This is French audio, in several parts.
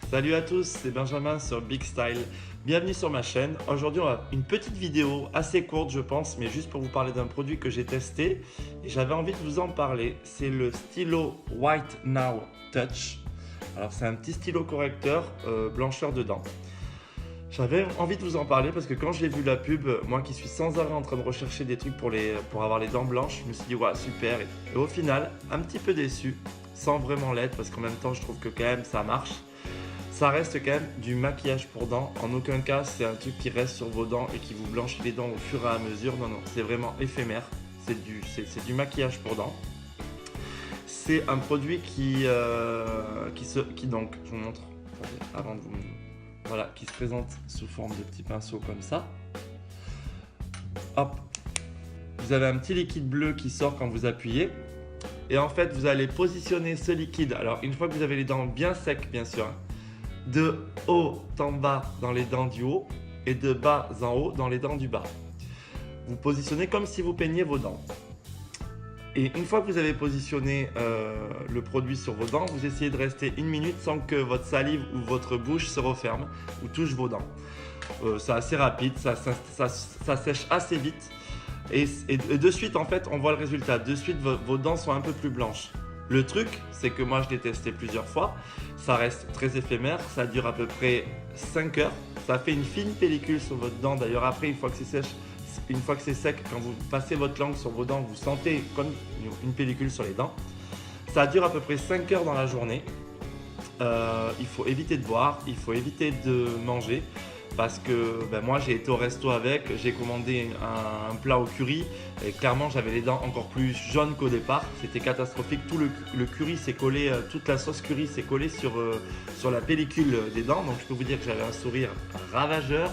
Salut à tous, c'est Benjamin sur Big Style. Bienvenue sur ma chaîne. Aujourd'hui, on a une petite vidéo assez courte, je pense, mais juste pour vous parler d'un produit que j'ai testé et j'avais envie de vous en parler. C'est le stylo White Now Touch. Alors, c'est un petit stylo correcteur blancheur de dents. J'avais envie de vous en parler parce que quand j'ai vu la pub, moi qui suis sans arrêt en train de rechercher des trucs pour avoir les dents blanches, je me suis dit, ouais, super. Et au final, un petit peu déçu, sans vraiment l'être, parce qu'en même temps, je trouve que quand même ça marche. Ça reste quand même du maquillage pour dents. En aucun cas, c'est un truc qui reste sur vos dents et qui vous blanchit les dents au fur et à mesure. Non, non, c'est vraiment éphémère. C'est du maquillage pour dents. C'est un produit donc, je vous montre, attendez, avant de vous... Voilà, qui se présente sous forme de petits pinceaux comme ça. Hop, vous avez un petit liquide bleu qui sort quand vous appuyez. Et en fait, vous allez positionner ce liquide. Alors, une fois que vous avez les dents bien secs, bien sûr, de haut en bas dans les dents du haut et de bas en haut dans les dents du bas. Vous positionnez comme si vous peigniez vos dents. Et une fois que vous avez positionné le produit sur vos dents, vous essayez de rester 1 minute sans que votre salive ou votre bouche se referme ou touche vos dents. C'est assez rapide, ça sèche assez vite. Et de suite, en fait, on voit le résultat. De suite, vos dents sont un peu plus blanches. Le truc, c'est que moi, je l'ai testé plusieurs fois. Ça reste très éphémère. Ça dure à peu près 5 heures. Ça fait une fine pellicule sur votre dent. D'ailleurs, après, une fois que c'est sec, quand vous passez votre langue sur vos dents, vous sentez comme une pellicule sur les dents. Ça dure à peu près 5 heures dans la journée. Il faut éviter de boire, il faut éviter de manger. Parce que moi j'ai été au resto avec, j'ai commandé un plat au curry et clairement j'avais les dents encore plus jaunes qu'au départ. C'était catastrophique, tout le curry s'est collé, toute la sauce curry s'est collée sur la pellicule des dents. Donc je peux vous dire que j'avais un sourire ravageur.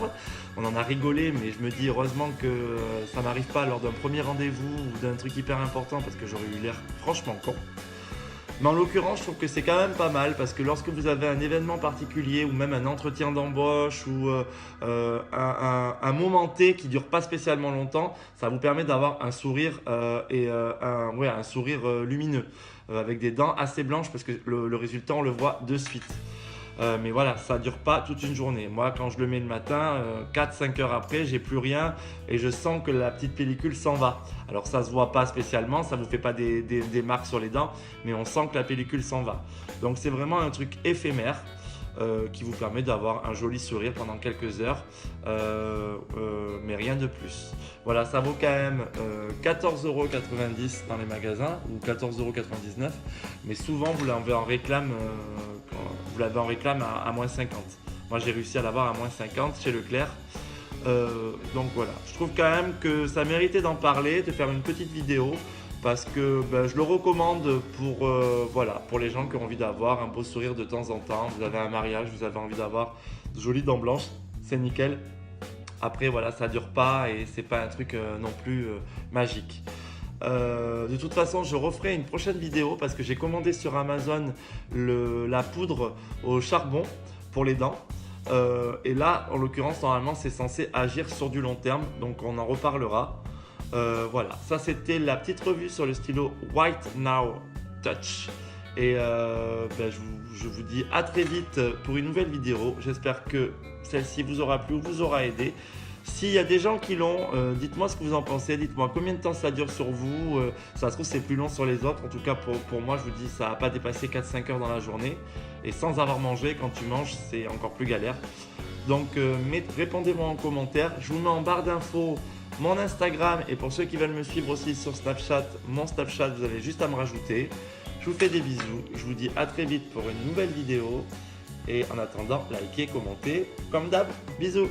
On en a rigolé, mais je me dis heureusement que ça m'arrive pas lors d'un premier rendez-vous ou d'un truc hyper important parce que j'aurais eu l'air franchement con. Mais en l'occurrence, je trouve que c'est quand même pas mal parce que lorsque vous avez un événement particulier ou même un entretien d'embauche ou un moment T qui dure pas spécialement longtemps, ça vous permet d'avoir un sourire un sourire lumineux avec des dents assez blanches parce que le résultat on le voit de suite. Mais voilà, ça dure pas toute une journée. Moi, quand je le mets le matin, 4-5 heures après, j'ai plus rien et je sens que la petite pellicule s'en va. Alors ça se voit pas spécialement, ça vous fait pas des marques sur les dents, mais on sent que la pellicule s'en va. Donc c'est vraiment un truc éphémère qui vous permet d'avoir un joli sourire pendant quelques heures, mais rien de plus. Voilà, ça vaut quand même 14,90 € dans les magasins ou 14,99 €, mais souvent vous l'avez en réclame, à moins 50. Moi j'ai réussi à l'avoir à moins 50 chez Leclerc. Donc voilà, je trouve quand même que ça méritait d'en parler, de faire une petite vidéo parce que je le recommande pour les gens qui ont envie d'avoir un beau sourire de temps en temps. Vous avez un mariage, vous avez envie d'avoir de jolies dents blanches, c'est nickel. Après voilà, ça dure pas et c'est pas un truc non plus magique. De toute façon, je referai une prochaine vidéo parce que j'ai commandé sur Amazon la poudre au charbon pour les dents. Et là, en l'occurrence, normalement, c'est censé agir sur du long terme, donc on en reparlera. Voilà, ça c'était la petite revue sur le stylo White Now Touch. Et je vous dis à très vite pour une nouvelle vidéo. J'espère que celle-ci vous aura plu ou vous aura aidé. S'il y a des gens qui l'ont, dites-moi ce que vous en pensez, dites-moi combien de temps ça dure sur vous, ça se trouve c'est plus long sur les autres, en tout cas pour moi je vous dis ça n'a pas dépassé 4-5 heures dans la journée et sans avoir mangé, quand tu manges c'est encore plus galère. Donc répondez-moi en commentaire, je vous mets en barre d'infos mon Instagram et pour ceux qui veulent me suivre aussi sur Snapchat, mon Snapchat vous avez juste à me rajouter. Je vous fais des bisous, je vous dis à très vite pour une nouvelle vidéo et en attendant likez, commentez comme d'hab, bisous.